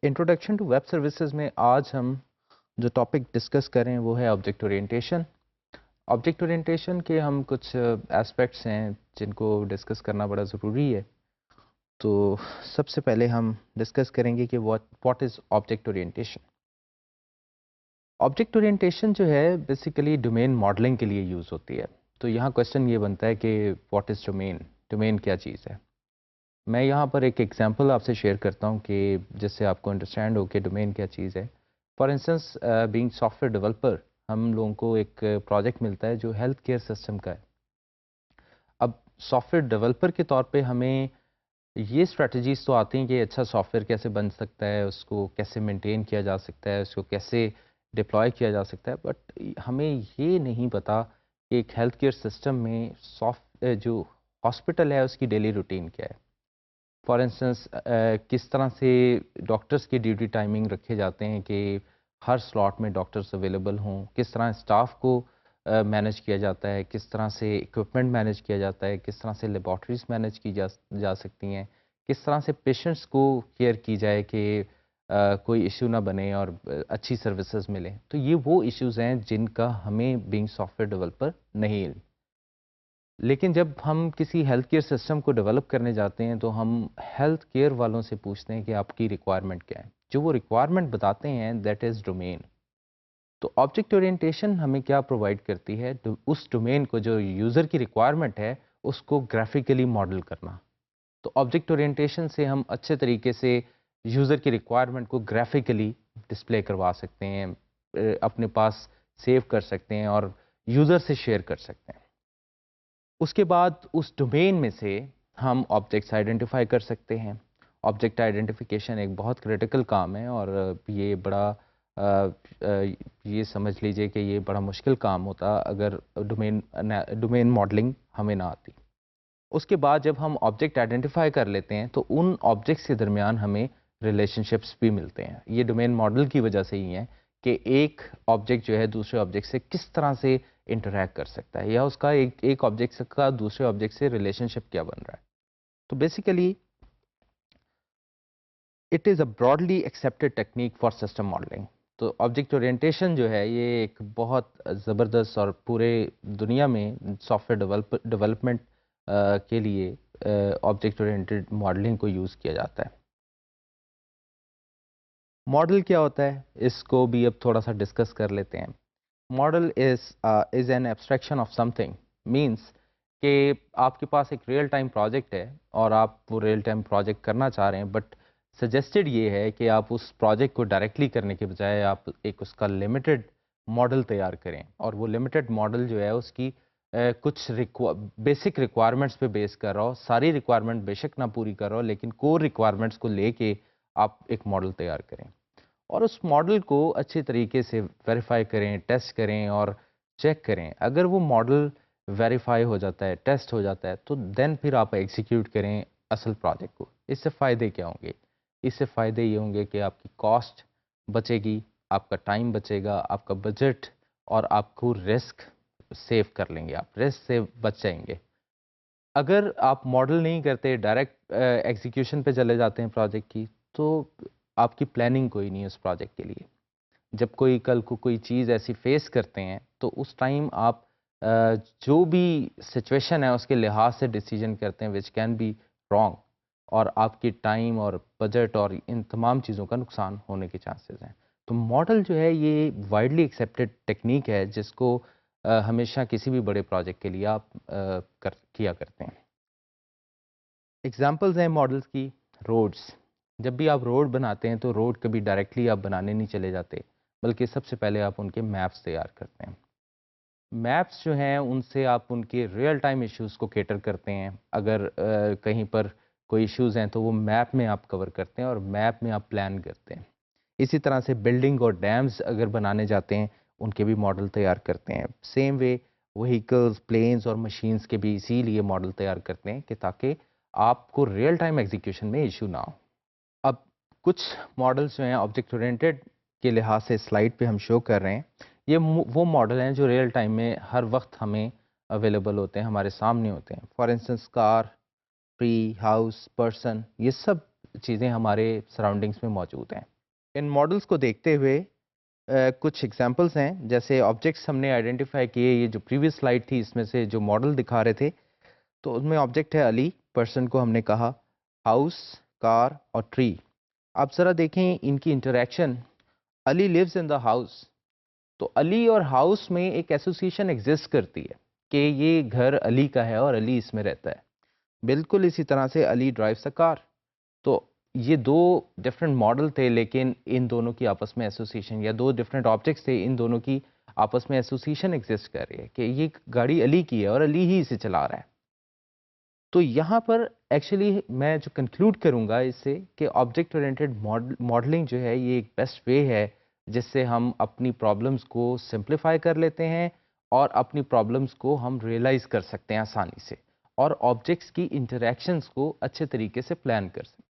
Introduction to web services میں آج ہم جو ٹاپک ڈسکس کریں وہ ہے آبجیکٹ اورینٹیشن. آبجیکٹ اورینٹیشن کے ہم کچھ اسپیکٹس ہیں جن کو ڈسکس کرنا بڑا ضروری ہے. تو سب سے پہلے ہم ڈسکس کریں گے کہ what is object orientation. Object orientation جو ہے بیسیکلی ڈومین ماڈلنگ کے لیے یوز ہوتی ہے. تو یہاں کوشچن یہ بنتا ہے کہ واٹ از ڈومین، ڈومین کیا چیز ہے. میں یہاں پر ایک ایگزامپل آپ سے شیئر کرتا ہوں کہ جس سے آپ کو انڈرسٹینڈ ہو کہ ڈومین کیا چیز ہے. For instance being soft where developer, ہم لوگوں کو ایک پروجیکٹ ملتا ہے جو ہیلتھ کیئر سسٹم کا ہے. اب سافٹ ویئر ڈیولپر کے طور پہ ہمیں یہ اسٹریٹجیز تو آتی ہیں کہ اچھا سافٹ ویئر کیسے بن سکتا ہے، اس کو کیسے مینٹین کیا جا سکتا ہے، اس کو کیسے ڈپلوائے کیا جا سکتا ہے. بٹ ہمیں یہ نہیں پتا کہ ایک ہیلتھ کیئر سسٹم میں جو ہاسپٹل ہے اس کی ڈیلی روٹین کیا ہے. فار انسٹنس کس طرح سے ڈاکٹرس کی ڈیوٹی ٹائمنگ رکھے جاتے ہیں کہ ہر سلاٹ میں ڈاکٹرس اویلیبل ہوں، کس طرح اسٹاف کو مینیج کیا جاتا ہے، کس طرح سے اکوپمنٹ مینیج کیا جاتا ہے، کس طرح سے لیبارٹریز مینیج کی جا سکتی ہیں، کس طرح سے پیشنٹس کو کیئر کی جائے کہ کوئی ایشو نہ بنے اور اچھی سروسز ملیں. تو یہ وہ ایشوز ہیں جن کا ہمیں بینگ سافٹ ویئر ڈیولپر نہیں علم. لیکن جب ہم کسی ہیلتھ کیئر سسٹم کو ڈیولپ کرنے جاتے ہیں تو ہم ہیلتھ کیئر والوں سے پوچھتے ہیں کہ آپ کی ریکوائرمنٹ کیا ہے. جو وہ ریکوائرمنٹ بتاتے ہیں دیٹ از ڈومین. تو آبجیکٹ اورینٹیشن ہمیں کیا پرووائڈ کرتی ہے؟ اس ڈومین کو، جو یوزر کی ریکوائرمنٹ ہے، اس کو گرافیکلی ماڈل کرنا. تو آبجیکٹ اورینٹیشن سے ہم اچھے طریقے سے یوزر کی ریکوائرمنٹ کو گرافیکلی ڈسپلے کروا سکتے ہیں، اپنے پاس سیو کر سکتے ہیں اور یوزر سے شیئر کر سکتے ہیں. اس کے بعد اس ڈومین میں سے ہم آبجیکٹس آئیڈینٹیفائی کر سکتے ہیں. آبجیکٹ آئیڈینٹیفیکیشن ایک بہت کریٹیکل کام ہے اور یہ بڑا یہ سمجھ لیجئے کہ یہ بڑا مشکل کام ہوتا اگر ڈومین ماڈلنگ ہمیں نہ آتی. اس کے بعد جب ہم آبجیکٹ آئیڈینٹیفائی کر لیتے ہیں تو ان آبجیکٹس کے درمیان ہمیں ریلیشن شپس بھی ملتے ہیں. یہ ڈومین ماڈل کی وجہ سے ہی ہے کہ ایک آبجیکٹ جو ہے دوسرے آبجیکٹ سے کس طرح سے انٹریکٹ کر سکتا ہے، یا اس کا ایک آبجیکٹ کا دوسرے آبجیکٹ سے ریلیشن شپ کیا بن رہا ہے. تو basically it is a broadly accepted technique for system modelling. تو آبجیکٹ اورینٹیشن جو ہے یہ ایک بہت زبردست اور پورے دنیا میں سافٹ ویئر ڈیولپمنٹ کے لیے آبجیکٹ اورینٹیڈ ماڈلنگ کو یوز کیا جاتا ہے. ماڈل کیا ہوتا ہے اس کو بھی اب تھوڑا سا ڈسکس کر لیتے ہیں. Model is an abstraction of some thing. Means کہ آپ کے پاس ایک ریئل ٹائم پروجیکٹ ہے اور آپ وہ ریئل ٹائم پروجیکٹ کرنا چاہ رہے ہیں، بٹ سجیسٹڈ یہ ہے کہ آپ اس پروجیکٹ کو ڈائریکٹلی کرنے کے بجائے آپ ایک اس کا لمیٹڈ ماڈل تیار کریں. اور وہ لمیٹڈ ماڈل جو ہے اس کی کچھ بیسک ریکوائرمنٹس پہ بیس کر رہا ہو. ساری ریکوائرمنٹ بے شک نہ پوری کر رہا ہو لیکن کور ریکوائرمنٹس کو لے کے آپ ایک ماڈل تیار کریں اور اس ماڈل کو اچھے طریقے سے ویریفائی کریں، ٹیسٹ کریں اور چیک کریں. اگر وہ ماڈل ویریفائی ہو جاتا ہے، ٹیسٹ ہو جاتا ہے، تو دین پھر آپ ایگزیکیوٹ کریں اصل پروجیکٹ کو. اس سے فائدے کیا ہوں گے؟ اس سے فائدے یہ ہوں گے کہ آپ کی کاسٹ بچے گی، آپ کا ٹائم بچے گا، آپ کا بجٹ، اور آپ کو رسک سیو کر لیں گے، آپ رسک سے بچ جائیں گے. اگر آپ ماڈل نہیں کرتے، ڈائریکٹ ایگزیکیوشن پہ چلے جاتے ہیں پروجیکٹ کی، تو آپ کی پلاننگ کوئی نہیں ہے اس پروجیکٹ کے لیے. جب کوئی کل کو کوئی چیز ایسی فیس کرتے ہیں تو اس ٹائم آپ جو بھی سچویشن ہے اس کے لحاظ سے ڈیسیجن کرتے ہیں وچ کین بی رانگ، اور آپ کی ٹائم اور بجٹ اور ان تمام چیزوں کا نقصان ہونے کے چانسز ہیں. تو ماڈل جو ہے یہ وائڈلی ایکسیپٹیڈ ٹیکنیک ہے جس کو ہمیشہ کسی بھی بڑے پروجیکٹ کے لیے آپ کیا کرتے ہیں. ایگزامپلز ہیں ماڈلز کی. روڈز. جب بھی آپ روڈ بناتے ہیں تو روڈ کبھی ڈائریکٹلی آپ بنانے نہیں چلے جاتے، بلکہ سب سے پہلے آپ ان کے میپس تیار کرتے ہیں. میپس جو ہیں ان سے آپ ان کے ریئل ٹائم ایشوز کو کیٹر کرتے ہیں. اگر کہیں پر کوئی ایشوز ہیں تو وہ میپ میں آپ کور کرتے ہیں اور میپ میں آپ پلان کرتے ہیں. اسی طرح سے بلڈنگ اور ڈیمز اگر بنانے جاتے ہیں ان کے بھی ماڈل تیار کرتے ہیں. سیم وے وہیکلز، پلینز اور مشینز کے بھی اسی لیے ماڈل تیار کرتے ہیں کہ تاکہ آپ کو ریئل ٹائم ایگزیکیوشن میں ایشو نہ ہو. اب کچھ ماڈلس جو ہیں آبجیکٹ اورینٹیڈ کے لحاظ سے سلائڈ پہ ہم شو کر رہے ہیں، یہ وہ ماڈل ہیں جو ریئل ٹائم میں ہر وقت ہمیں اویلیبل ہوتے ہیں، ہمارے سامنے ہوتے ہیں. For instance car, tree, house, person, یہ سب چیزیں ہمارے سراؤنڈنگس میں موجود ہیں. ان ماڈلس کو دیکھتے ہوئے کچھ ایگزامپلس ہیں، جیسے آبجیکٹس ہم نے آئیڈینٹیفائی کیے. یہ جو پریویس سلائیڈ تھی اس میں سے جو ماڈل دکھا رہے تھے تو اس میں آبجیکٹ ہے علی، پرسن کو ہم نے کہا، ہاؤس، کار اور ٹری. آپ ذرا دیکھیں ان کی interaction. Ali leaves in the house, تو علی اور ہاؤس میں ایک ایسوسیشن ایگزسٹ کرتی ہے کہ یہ گھر علی کا ہے اور علی اس میں رہتا ہے. بالکل اسی طرح سے علی ڈرائیوز اے کار. تو یہ دو ڈفرینٹ ماڈل تھے لیکن ان دونوں کی آپس میں ایسوسیشن، یا دو ڈفرینٹ آبجیکٹس تھے، ان دونوں کی آپس میں ایسوسیشن ایگزسٹ کر رہی ہے کہ یہ گاڑی علی کی ہے اور علی ہی اسے چلا رہا ہے. تو یہاں پر ایکچولی میں جو کنکلوڈ کروں گا اس سے کہ آبجیکٹ اورینٹیڈ ماڈلنگ جو ہے یہ ایک بیسٹ وے ہے جس سے ہم اپنی پرابلمس کو سمپلیفائی کر لیتے ہیں اور اپنی پرابلمس کو ہم ریئلائز کر سکتے ہیں آسانی سے، اور آبجیکٹس کی انٹریکشنس کو اچھے طریقے سے پلان کر سکتے ہیں.